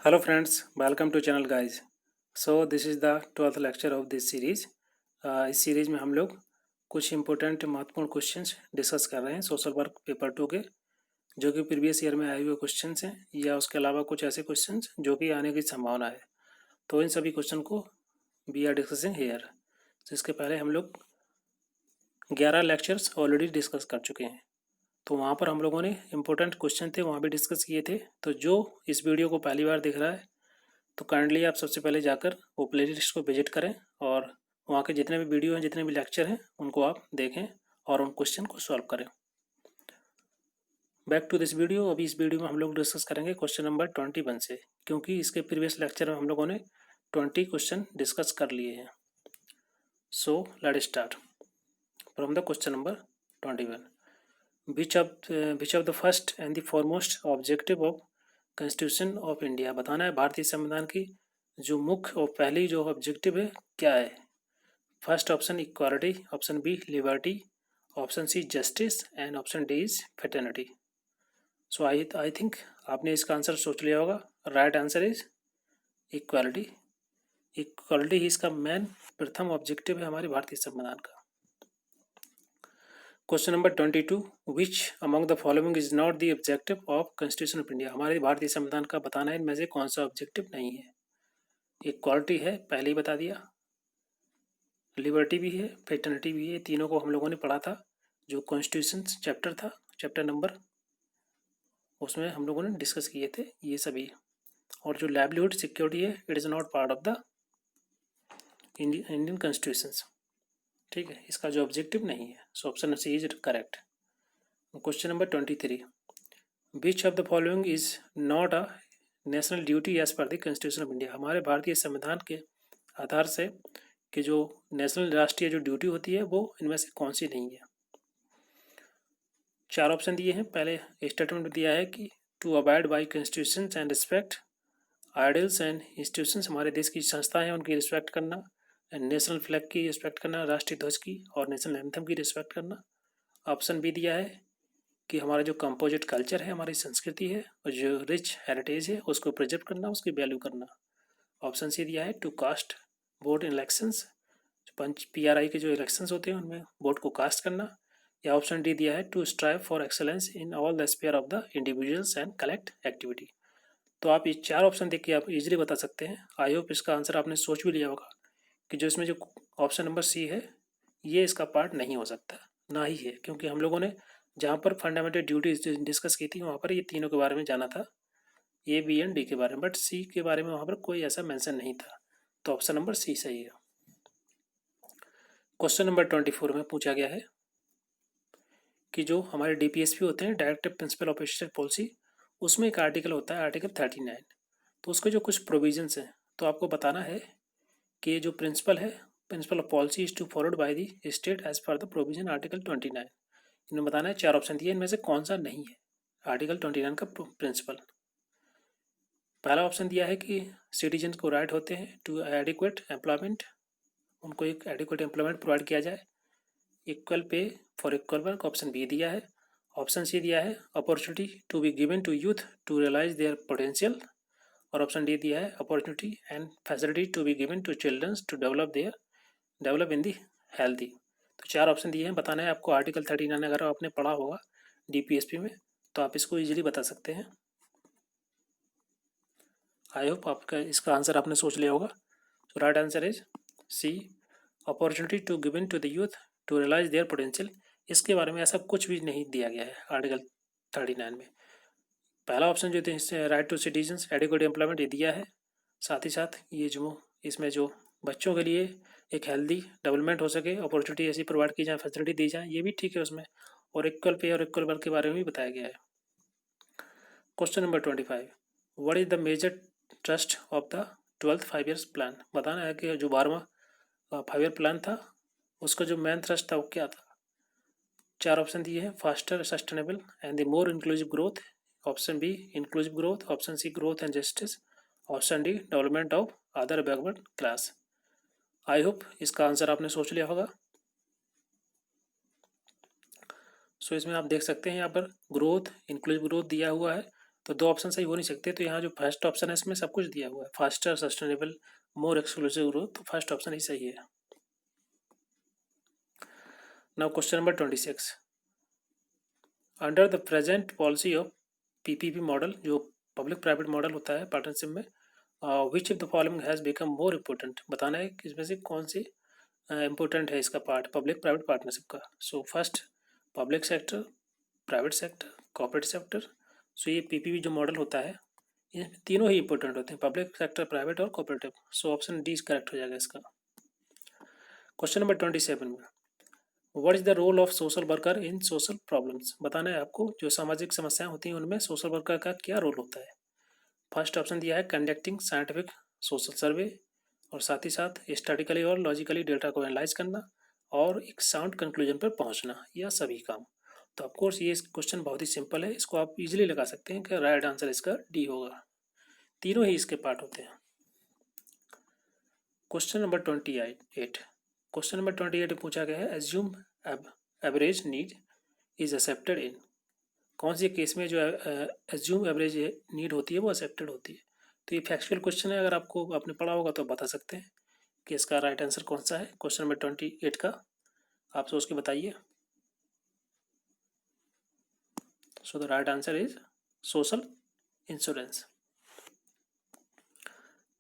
Hello friends, welcome to channel guys. So this is the 12th lecture of this series. इस series में हम लोग कुछ important महत्वपूर्ण क्वेश्चंस डिस्कस कर रहे हैं सोशल वर्क पेपर 2 के, जो कि प्रीवियस ईयर में आए हुए क्वेश्चंस हैं या उसके अलावा कुछ ऐसे क्वेश्चंस जो कि आने की संभावना है। तो इन सभी क्वेश्चन को वी आर डिस्कसिंग हेयर। तो इसके पहले हम लोग 11 लेक्चर्स ऑलरेडी डिस्कस कर चुके हैं, तो वहाँ पर हम लोगों ने इम्पोर्टेंट क्वेश्चन थे वहाँ भी डिस्कस किए थे। तो जो इस वीडियो को पहली बार देख रहा है तो काइंडली आप सबसे पहले जाकर वो प्ले लिस्ट को विजिट करें और वहाँ के जितने भी वीडियो हैं, जितने भी लेक्चर हैं, उनको आप देखें और उन क्वेश्चन को सॉल्व करें। Back to this video. अभी इस वीडियो में हम लोग डिस्कस करेंगे क्वेश्चन नंबर 21 से, क्योंकि इसके प्रीवियस लेक्चर में हम लोगों ने 20 क्वेश्चन डिस्कस कर लिए हैं। So let's start from the question number 21। Which of the first and the foremost objective of constitution of India. बताना है भारतीय संविधान की जो मुख्य और पहली जो ऑब्जेक्टिव है क्या है। First option equality, option B liberty, option C justice and option D is fraternity. So I think आपने इसका आंसर सोच लिया होगा। Right answer is equality. Equality ही इसका मेन प्रथम ऑब्जेक्टिव है हमारे भारतीय संविधान का। Question number 22। Which among the following is not the objective of constitution of India. हमारे भारतीय संविधान का बताना है इनमें से कौन सा ऑब्जेक्टिव नहीं है। इक्वालिटी है, पहले ही बता दिया, लिबर्टी भी है, फ्रेटर्निटी भी है। तीनों को हम लोगों ने पढ़ा था जो कॉन्स्टिट्यूशन चैप्टर था, चैप्टर नंबर, उसमें हम लोगों ने डिस्कस किए थे ये सभी। और जो लाइवलीहुड सिक्योरिटी है, it is not part of the Indian constitution. ठीक है, इसका जो ऑब्जेक्टिव नहीं है। So option C is correct. Question number 23। Which of the following is not a national duty as per the constitution of India. हमारे भारतीय संविधान के आधार से कि जो नेशनल राष्ट्रीय जो ड्यूटी होती है वो इनमें से कौन सी नहीं है। चार ऑप्शन दिए हैं। पहले स्टेटमेंट दिया है कि to abide by constitution and respect idols and institutions, हमारे देश की संस्थाएं हैं उनकी रिस्पेक्ट करना, एंड नेशनल फ्लैग की रिस्पेक्ट करना, राष्ट्रीय ध्वज की, और नेशनल एंथम की रिस्पेक्ट करना। ऑप्शन बी दिया है कि हमारा जो कंपोजिट कल्चर है, हमारी संस्कृति है और जो रिच हेरिटेज है उसको प्रिजर्व करना, उसकी वैल्यू करना। ऑप्शन सी दिया है to cast vote in elections, panch PRI के जो इलेक्शंस होते हैं उनमें वोट को कास्ट करना। या ऑप्शन डी दिया है to strive for excellence in all the sphere of the individuals and collect activity. तो आप ये चार ऑप्शन देख के आप इजीली बता सकते हैं। आई होप इसका आंसर आपने सोच भी लिया होगा कि जो इसमें जो ऑप्शन नंबर सी है ये इसका पार्ट नहीं हो सकता, ना ही है, क्योंकि हम लोगों ने जहाँ पर फंडामेंटल ड्यूटीज डिस्कस की थी वहाँ पर ये तीनों के बारे में जाना था, ए बी एंड डी के बारे में, बट सी के बारे में वहाँ पर कोई ऐसा मेंशन नहीं था। तो ऑप्शन नंबर सी सही है। क्वेश्चन नंबर 24 में पूछा गया है कि जो हमारे DPSP होते हैं, directive principle of state policy, उसमें एक आर्टिकल होता है आर्टिकल 39। तो उसके जो कुछ प्रोविजंस हैं तो आपको बताना है कि ये जो प्रिंसिपल है, principle of policy is to followed by the state as per the provision article 29। इन्हें बताना है, चार ऑप्शन दिए, इनमें से कौन सा नहीं है आर्टिकल 29 का प्रिंसिपल। पहला ऑप्शन दिया है कि सिटीजन को राइट होते हैं टू एडिक्वेट एम्प्लॉयमेंट, उनको एक एडिक्वेट एम्प्लॉयमेंट प्रोवाइड किया जाए, equal pay for equal work, option B दिया है। ऑप्शन सी दिया है opportunity to be given to youth to realize their potential, और ऑप्शन डी दिया है opportunity and facility to be given to childrens to develop in the healthy. तो चार option दिए हैं। बताना है आपको आर्टिकल 39 अगर आपने पढ़ा होगा DPSP में तो आप इसको इजीली बता सकते हैं। आई होप आपका इसका आंसर आपने सोच लिया होगा। तो right answer is C, opportunity to given to the youth to realize their potential. इसके बारे में ऐसा कुछ भी नहीं दिया गया है आर्टिकल 39 में। पहला ऑप्शन जो थे right to citizens adequate employment, ये दिया है। साथ ही साथ ये जो इसमें जो बच्चों के लिए एक हेल्दी डेवलपमेंट हो सके, अपॉर्चुनिटी ऐसी प्रोवाइड की जाए, फैसिलिटी दी जाए, ये भी ठीक है उसमें। और इक्वल पे और इक्वल वर्क के बारे में भी बताया गया है। Question number 25। What is the major thrust of the 12th 5 years plan. बताना है कि जो 12वां 5 ईयर प्लान था उसका जो मेन थ्रस्ट था वो क्या था। चार ऑप्शन दिए हैं, faster sustainable and the more inclusive growth, option B inclusive growth, option C growth and justice, option D development of other backward class. I hope इसका आंसर आपने सोच लिया होगा। सो इसमें आप देख सकते हैं यहाँ पर ग्रोथ, इंक्लूसिव ग्रोथ दिया हुआ है, तो दो ऑप्शन सही हो नहीं सकते, तो यहाँ जो फर्स्ट ऑप्शन है इसमें सब कुछ दिया हुआ है, फास्टर, सस्टेनेबल, मोर एक्सक्लूसिव ग्रोथ, तो फर्स्ट ऑप्शन ही सही है। Now question number 26, under the present policy of PPP model, जो पब्लिक प्राइवेट मॉडल होता है पार्टनरशिप में, which of the following has become more important, बताना है कि इसमें से कौन सी इम्पोर्टेंट है इसका पार्ट पब्लिक प्राइवेट पार्टनरशिप का। So first, public sector, private sector, corporate sector. So ये पीपीपी जो मॉडल होता है ये तीनों ही इंपॉर्टेंट होते हैं, पब्लिक सेक्टर, प्राइवेट और corporative. So option D correct हो जाएगा इसका। क्वेश्चन नंबर 27 में, what is the role of social worker in social problems, बताना है आपको जो सामाजिक समस्याएं होती हैं उनमें सोशल वर्कर का क्या रोल होता है। फर्स्ट ऑप्शन दिया है कंडक्टिंग साइंटिफिक सोशल सर्वे, और साथ ही साथ स्टैटिकली और लॉजिकली डेटा को एनालाइज करना, और एक साउंड कंक्लूजन पर पहुंचना, या सभी काम। तो ऑफकोर्स ये क्वेश्चन बहुत ही सिंपल है, इसको आप इजीली लगा सकते हैं कि राइट आंसर इसका डी होगा, तीनों ही इसके पार्ट होते हैं। क्वेश्चन नंबर 28, क्वेश्चन नंबर 28 में पूछा गया है assume average need is accepted in, कौन से केस में जो एज्यूम एवरेज नीड होती है वो एक्सेप्टेड होती है। तो ये फैक्चुअल क्वेश्चन है, अगर आपको आपने पढ़ा होगा तो बता सकते हैं कि इसका राइट आंसर कौन सा है क्वेश्चन नंबर 28 का, आप सोच के बताइए। So the right answer is social insurance.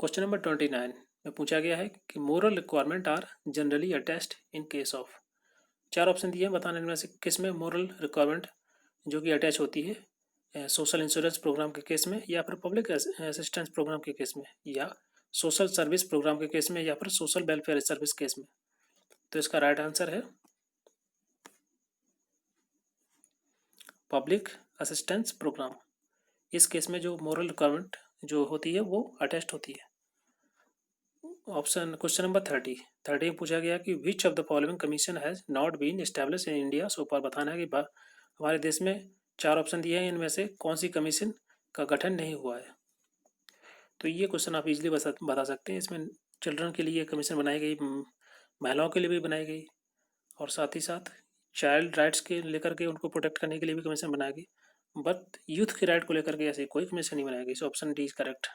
Question number 29 में पूछा गया है कि moral requirement are generally attached in case of, चार ऑप्शन दिए हैं, बताने में से किस में मोरल रिक्वायरमेंट जो कि अटैच होती है, सोशल इंश्योरेंस प्रोग्राम के केस में, या फिर पब्लिक असिस्टेंस प्रोग्राम के केस में, या सोशल सर्विस प्रोग्राम के केस में, या फिर सोशल वेलफेयर सर्विस केस में। तो इसका राइट आंसर है पब्लिक असिस्टेंस प्रोग्राम। इस केस में जो मोरल रिक्वायरमेंट जो होती है वो अटैच्ड होती है। ऑप्शन क्वेश्चन नंबर 30 में पूछा गया कि which of the following commission has not been establish in India so far, बताना है कि हमारे देश में चार ऑप्शन दिए हैं, इनमें से कौन सी कमीशन का गठन नहीं हुआ है। तो ये क्वेश्चन आप इजीली बता सकते हैं, इसमें चिल्ड्रन के लिए कमीशन बनाई गई, महिलाओं के लिए भी बनाई गई, और साथ ही साथ चाइल्ड राइट्स के लेकर के उनको प्रोटेक्ट करने के लिए भी कमीशन बनाई गई, बट यूथ के राइट को लेकर के ऐसे कोई कमीशन नहीं बनाई गई। सो option D is correct.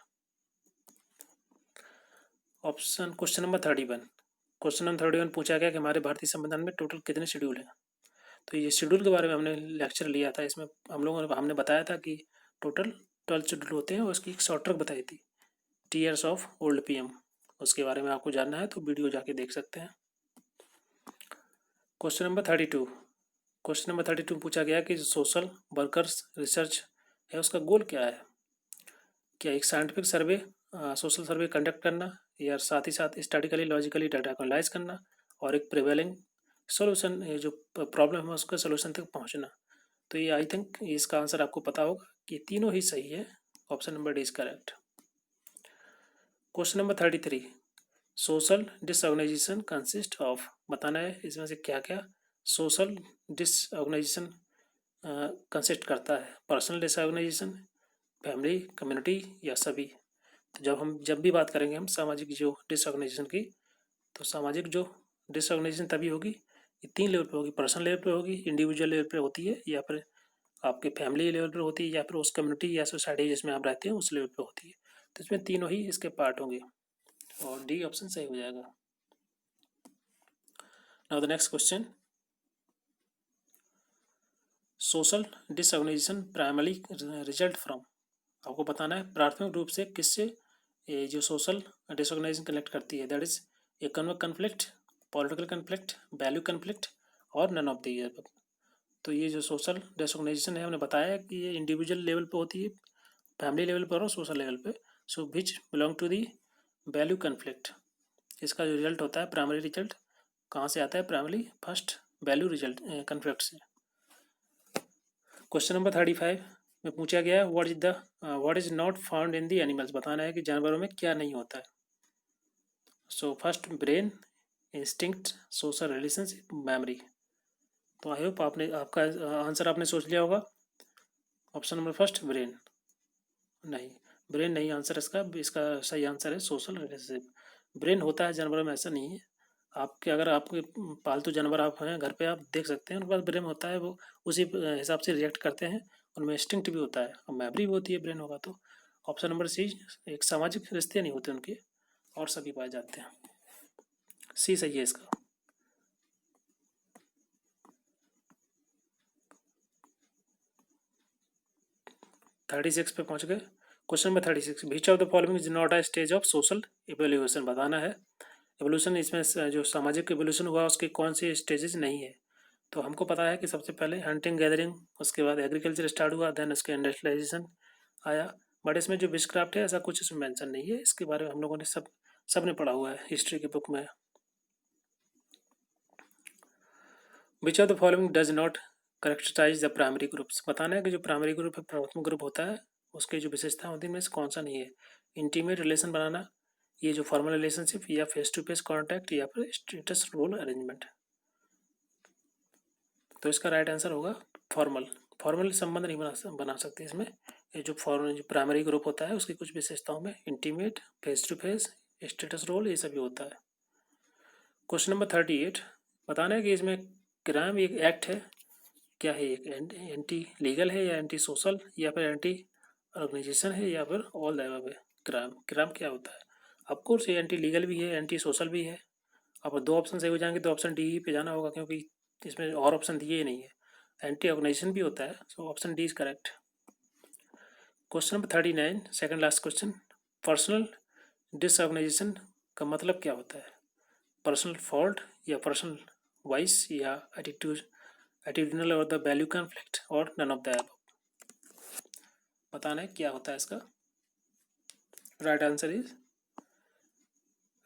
Option question number 31 पूछा गया कि हमारे भारतीय संविधान में टोटल कितने शेड्यूल हैं। तो ये शेड्यूल के बारे में हमने लेक्चर लिया था, इसमें हमने बताया था कि टोटल 12 शेड्यूल होते हैं, और उसकी एक शॉर्ट ट्रिक बताई थी, टीयर्स ऑफ ओल्ड पीएम। उसके बारे में आपको जानना है तो वीडियो जाके देख सकते हैं। क्वेश्चन नंबर 32 पूछा गया कि सोशल वर्कर्स रिसर्च है उसका गोल क्या है, क्या एक साइंटिफिक सर्वे, सोशल सर्वे कंडक्ट करना, या साथ ही साथ स्टैटिकली लॉजिकली डाटा को एनालाइज करना, और एक प्रिवेलिंग सोल्यूशन जो प्रॉब्लम है उसका सोल्यूशन तक पहुंचना। तो ये आई थिंक इसका आंसर आपको पता होगा कि तीनों ही सही है, option number D is correct. Question number 33, social disorganisation consist of, बताना है इसमें से क्या क्या सोशल डिसऑर्गेनाइजेशन कंसिस्ट करता है, पर्सनल डिसऑर्गेनाइजेशन, फैमिली, कम्युनिटी, या सभी। तो जब भी बात करेंगे हम सामाजिक जो डिसऑर्गेनाइजेशन की, तो सामाजिक जो डिसऑर्गेनाइजेशन तभी होगी, ये 3 लेवल पे होगी, पर्सनल लेवल पे होगी, इंडिविजुअल लेवल पे होती है, या फिर आपके फैमिली लेवल पे होती है, या फिर उस कम्युनिटी या सोसाइटी जिसमें आप रहते हैं उस लेवल पे होती है। तो इसमें तीनों ही इसके पार्ट होंगे, और डी ऑप्शन सही हो जाएगा। Now the next question, social disorganisation primary result from, आपको बताना है प्राथमिक रूप से किससे ये जो सोशल डिसऑर्गेनाइजेशन कनेक्ट करती है, that is economic conflict, political conflict, value conflict, और नन ऑफ द ईयर। तो ये जो सोशल डिसऑर्गेनाइजेशन है हमने बताया कि ये इंडिविजुअल लेवल पे होती है, फैमिली लेवल पर और सोशल लेवल पे। So which belong to the value conflict, इसका जो रिजल्ट होता है प्राइमरी रिजल्ट कहाँ से आता है, primary first value result conflict से। क्वेश्चन नंबर 35 में पूछा गया है what is not found in the animals, बताना है कि जानवरों में क्या नहीं होता है। So first brain, instinct, social relationship, memory. तो आई होप आपका आंसर आपने सोच लिया होगा। ऑप्शन नंबर फर्स्ट ब्रेन, नहीं, ब्रेन नहीं आंसर इसका सही आंसर है सोशल रिलेशनशिप। ब्रेन होता है जानवरों में, ऐसा नहीं है। अगर आपके पालतू जानवर आप हैं घर पे, आप देख सकते हैं उनके पास ब्रेन होता है, वो उसी हिसाब से रिएक्ट करते हैं, उनमें इंस्टिंक्ट भी होता है और मेमोरी भी होती है, ब्रेन होगा तो। ऑप्शन नंबर सी, एक सामाजिक रिश्ते नहीं होते उनके और सभी पाए जाते हैं। सी सही है इसका। 36 पे पहुंच गए। Question number 36, which of the following is not a stage of social evolution, बताना है एवोल्यूशन इसमें जो सामाजिक एवोल्यूशन हुआ उसके कौन से स्टेजेस नहीं है। तो हमको पता है कि सबसे पहले हंटिंग गैदरिंग, उसके बाद एग्रीकल्चर स्टार्ट हुआ, देन उसके इंडस्ट्रियलाइजेशन आया। बट इसमें जो विशक्राफ्ट है ऐसा कुछ इसमें मेंशन नहीं है, इसके बारे में हम लोगों ने सब ने पढ़ा हुआ है हिस्ट्री की बुक में। Which of the following does not characterize the primary groups, बताना है कि जो प्राइमरी ग्रुप है, प्राथमिक ग्रुप होता है, उसकी जो विशेषता होती है उनमें से कौन सा नहीं है। इंटीमेट रिलेशन बनाना, ये जो फॉर्मल रिलेशनशिप या फेस टू फेस कॉन्टैक्ट या फिर स्टेटस रोल अरेंजमेंट। तो इसका राइट आंसर होगा फॉर्मल। फॉर्मल संबंध नहीं बना सकते इसमें। ये जो प्राइमरी ग्रुप होता है उसकी कुछ विशेषताओं में intimate, face to face, status role, ये सभी होता है। क्वेश्चन नंबर 38, बताना है कि इसमें क्राइम एक एक्ट है, क्या है, एक एंटी लीगल है या एंटी सोशल या फिर एंटी ऑर्गेनाइजेशन है या फिर ऑल द अबव है। क्राइम क्या होता है? ऑफकोर्स ये एंटी लीगल भी है, एंटी सोशल भी है। अब दो ऑप्शन सही हो जाएंगे तो ऑप्शन डी पे जाना होगा, क्योंकि इसमें और ऑप्शन दिए ही नहीं है। एंटी ऑर्गेनाइजेशन भी होता है, so option D is correct. Question number 39, second last question, personal disorganisation का मतलब क्या होता है? पर्सनल फॉल्ट या पर्सनल वाइस या एटीट्यूडनल और द वैल्यू कॉन्फ्लिक्ट और नन ऑफ द अबव, बताना है क्या होता है इसका। राइट आंसर इज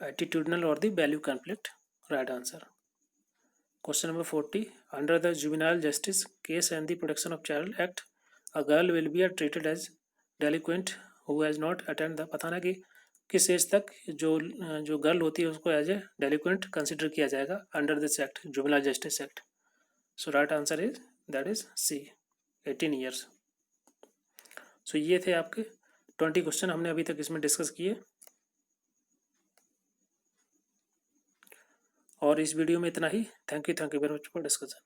एटीट्यूडनल और the value conflict, right answer. Question number 40, under the juvenile justice case and the protection of child act, a girl will be treated as delinquent who has not attend the, बताना कि किस as तक जो girl होती है उसको as a delinquent consider किया जाएगा under this act, juvenile justice act. So right answer is that is C, 18 years. So ये थे आपके 20 क्वेश्चन हमने अभी तक इसमें डिस्कस किए। और इस वीडियो में इतना ही। Thank you very much for discussion.